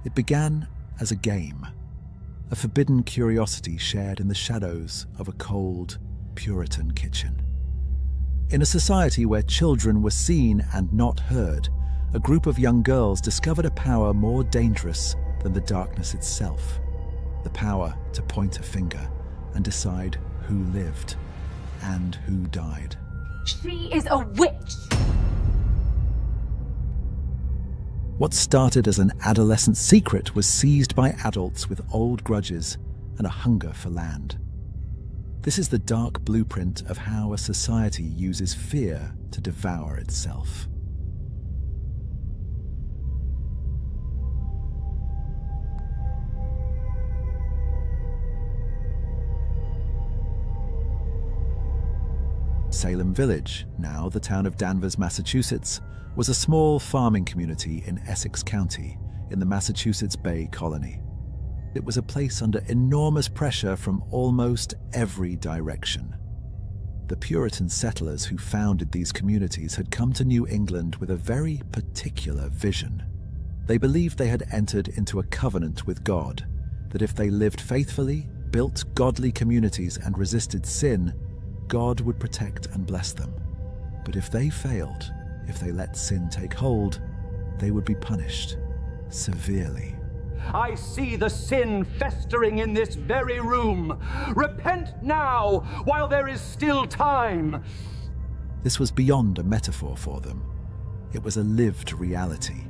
It began as a game, a forbidden curiosity shared in the shadows of a cold, Puritan kitchen. In a society where children were seen and not heard, a group of young girls discovered a power more dangerous than the darkness itself, the power to point a finger and decide who lived and who died. She is a witch! What started as an adolescent secret was seized by adults with old grudges and a hunger for land. This is the dark blueprint of how a society uses fear to devour itself. Salem Village, now the town of Danvers, Massachusetts, was a small farming community in Essex County in the Massachusetts Bay Colony. It was a place under enormous pressure from almost every direction. The Puritan settlers who founded these communities had come to New England with a very particular vision. They believed they had entered into a covenant with God, that if they lived faithfully, built godly communities and resisted sin, God would protect and bless them. But if they failed, if they let sin take hold, they would be punished severely. I see the sin festering in this very room. Repent now, while there is still time. This was beyond a metaphor for them. It was a lived reality.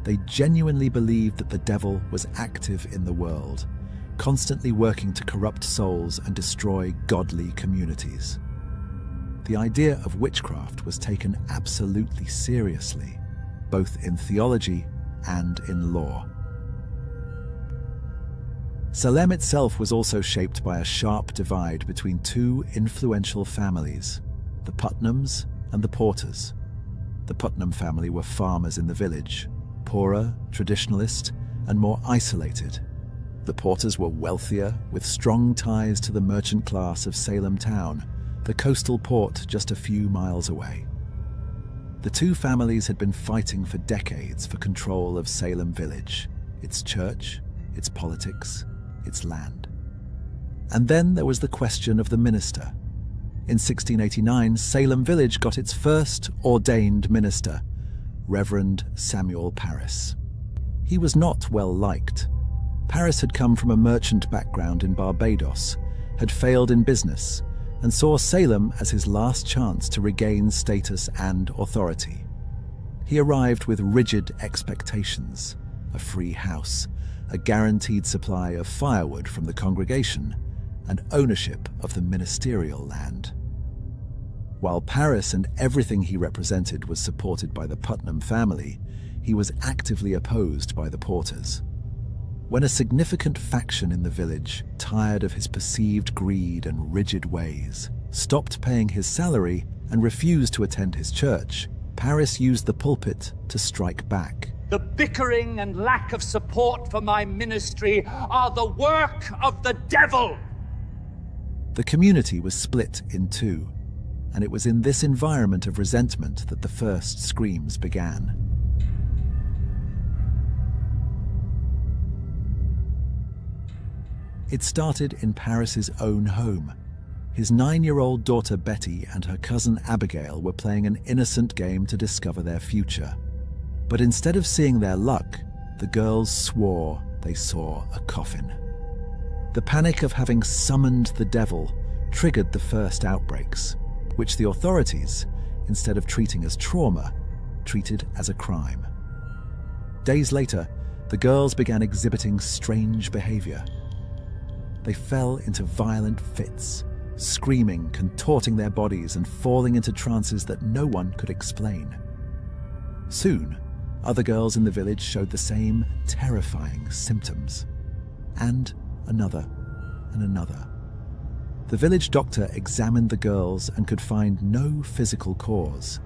They genuinely believed that the devil was active in the world, constantly working to corrupt souls and destroy godly communities. The idea of witchcraft was taken absolutely seriously, both in theology and in law. Salem itself was also shaped by a sharp divide between two influential families, the Putnams and the Porters. The Putnam family were farmers in the village, poorer, traditionalist, and more isolated. The Porters were wealthier, with strong ties to the merchant class of Salem town, the coastal port just a few miles away. The two families had been fighting for decades for control of Salem Village, its church, its politics, its land. And then there was the question of the minister. In 1689, Salem Village got its first ordained minister, Reverend Samuel Parris. He was not well liked. Parris had come from a merchant background in Barbados, had failed in business, and saw Salem as his last chance to regain status and authority. He arrived with rigid expectations: a free house, a guaranteed supply of firewood from the congregation, and ownership of the ministerial land. While Parris and everything he represented was supported by the Putnam family, he was actively opposed by the Porters. When a significant faction in the village, tired of his perceived greed and rigid ways, stopped paying his salary and refused to attend his church, Parris used the pulpit to strike back. The bickering and lack of support for my ministry are the work of the devil. The community was split in two, and it was in this environment of resentment that the first screams began. It started in Parris's own home. His 9-year-old daughter Betty and her cousin Abigail were playing an innocent game to discover their future. But instead of seeing their luck, the girls swore they saw a coffin. The panic of having summoned the devil triggered the first outbreaks, which the authorities, instead of treating as trauma, treated as a crime. Days later, the girls began exhibiting strange behavior. They fell into violent fits, screaming, contorting their bodies, and falling into trances that no one could explain. Soon, other girls in the village showed the same terrifying symptoms. And another, and another. The village doctor examined the girls and could find no physical cause.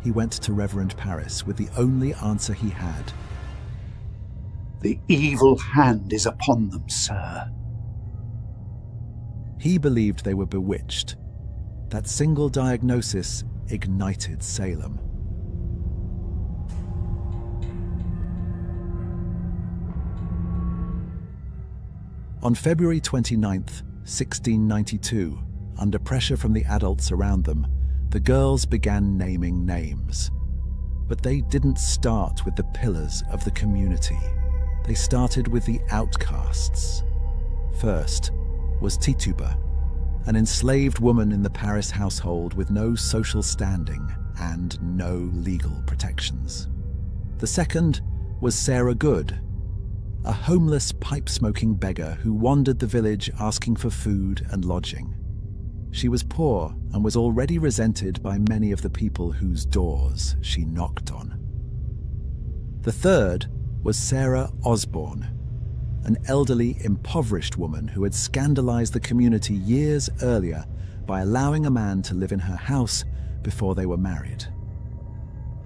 He went to Reverend Parris with the only answer he had. The evil hand is upon them, sir. He believed they were bewitched. That single diagnosis ignited Salem. On February 29th, 1692, under pressure from the adults around them, the girls began naming names. But they didn't start with the pillars of the community. They started with the outcasts. First was Tituba, an enslaved woman in the Paris household with no social standing and no legal protections. The second was Sarah Good, a homeless pipe-smoking beggar who wandered the village asking for food and lodging. She was poor and was already resented by many of the people whose doors she knocked on. The third was Sarah Osborne, an elderly, impoverished woman who had scandalized the community years earlier by allowing a man to live in her house before they were married.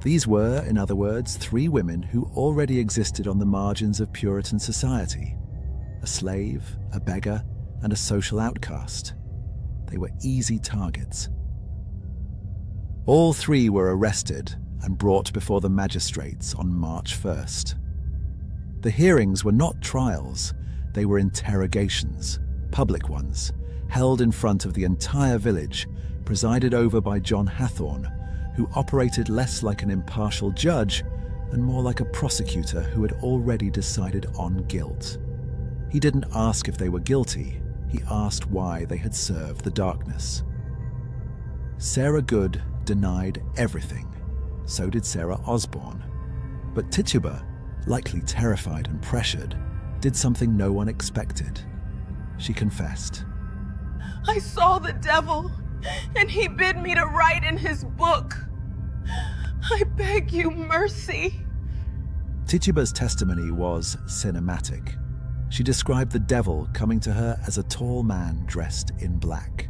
These were, in other words, three women who already existed on the margins of Puritan society: a slave, a beggar, and a social outcast. They were easy targets. All three were arrested and brought before the magistrates on March 1st. The hearings were not trials, they were interrogations, public ones, held in front of the entire village, presided over by John Hathorne, who operated less like an impartial judge and more like a prosecutor who had already decided on guilt. He didn't ask if they were guilty, he asked why they had served the darkness. Sarah Good denied everything. So did Sarah Osborne. But Tituba, likely terrified and pressured, did something no one expected. She confessed. I saw the devil, and he bid me to write in his book. I beg you mercy. Tituba's testimony was cinematic. She described the devil coming to her as a tall man dressed in black.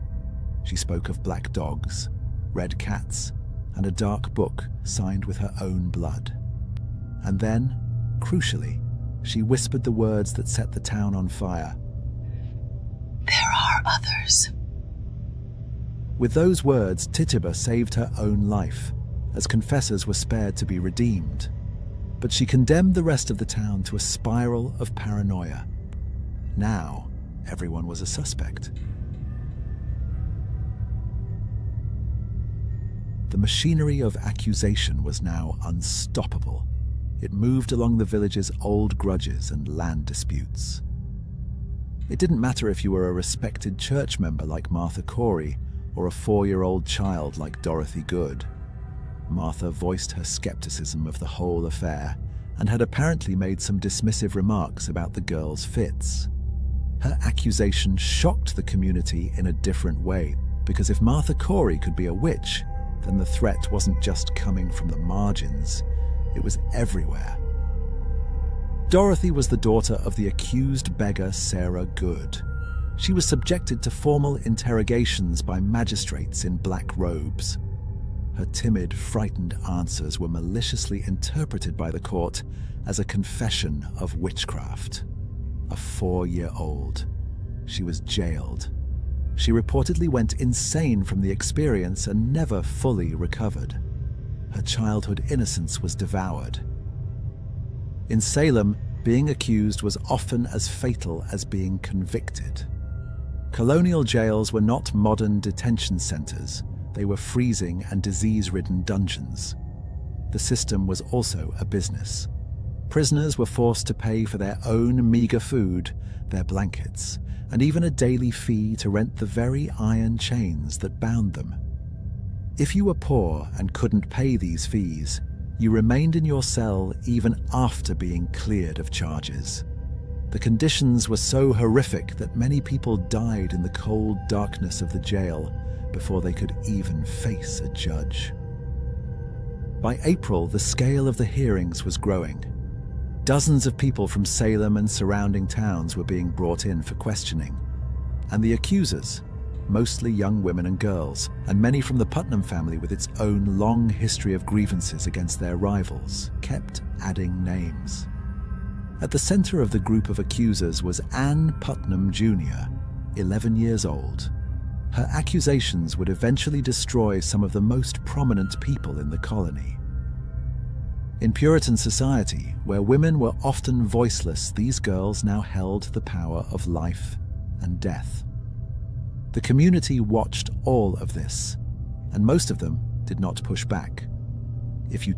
She spoke of black dogs, red cats, and a dark book signed with her own blood. And then, crucially, she whispered the words that set the town on fire. There are others. With those words, Tituba saved her own life, as confessors were spared to be redeemed. But she condemned the rest of the town to a spiral of paranoia. Now, everyone was a suspect. The machinery of accusation was now unstoppable. It moved along the village's old grudges and land disputes. It didn't matter if you were a respected church member like Martha Corey or a 4-year-old child like Dorothy Good. Martha voiced her skepticism of the whole affair and had apparently made some dismissive remarks about the girl's fits. Her accusation shocked the community in a different way, because if Martha Corey could be a witch, then the threat wasn't just coming from the margins, it was everywhere. Dorothy was the daughter of the accused beggar Sarah Good. She was subjected to formal interrogations by magistrates in black robes. Her timid, frightened answers were maliciously interpreted by the court as a confession of witchcraft. A 4-year-old. She was jailed. She reportedly went insane from the experience and never fully recovered. Her childhood innocence was devoured. In Salem, being accused was often as fatal as being convicted. Colonial jails were not modern detention centers. They were freezing and disease-ridden dungeons. The system was also a business. Prisoners were forced to pay for their own meager food, their blankets, and even a daily fee to rent the very iron chains that bound them. If you were poor and couldn't pay these fees, you remained in your cell even after being cleared of charges. The conditions were so horrific that many people died in the cold darkness of the jail before they could even face a judge. By April, the scale of the hearings was growing. Dozens of people from Salem and surrounding towns were being brought in for questioning. And the accusers, mostly young women and girls, and many from the Putnam family with its own long history of grievances against their rivals, kept adding names. At the center of the group of accusers was Anne Putnam Jr., 11 years old. Her accusations would eventually destroy some of the most prominent people in the colony. In Puritan society, where women were often voiceless, these girls now held the power of life and death. The community watched all of this, and most of them did not push back. If you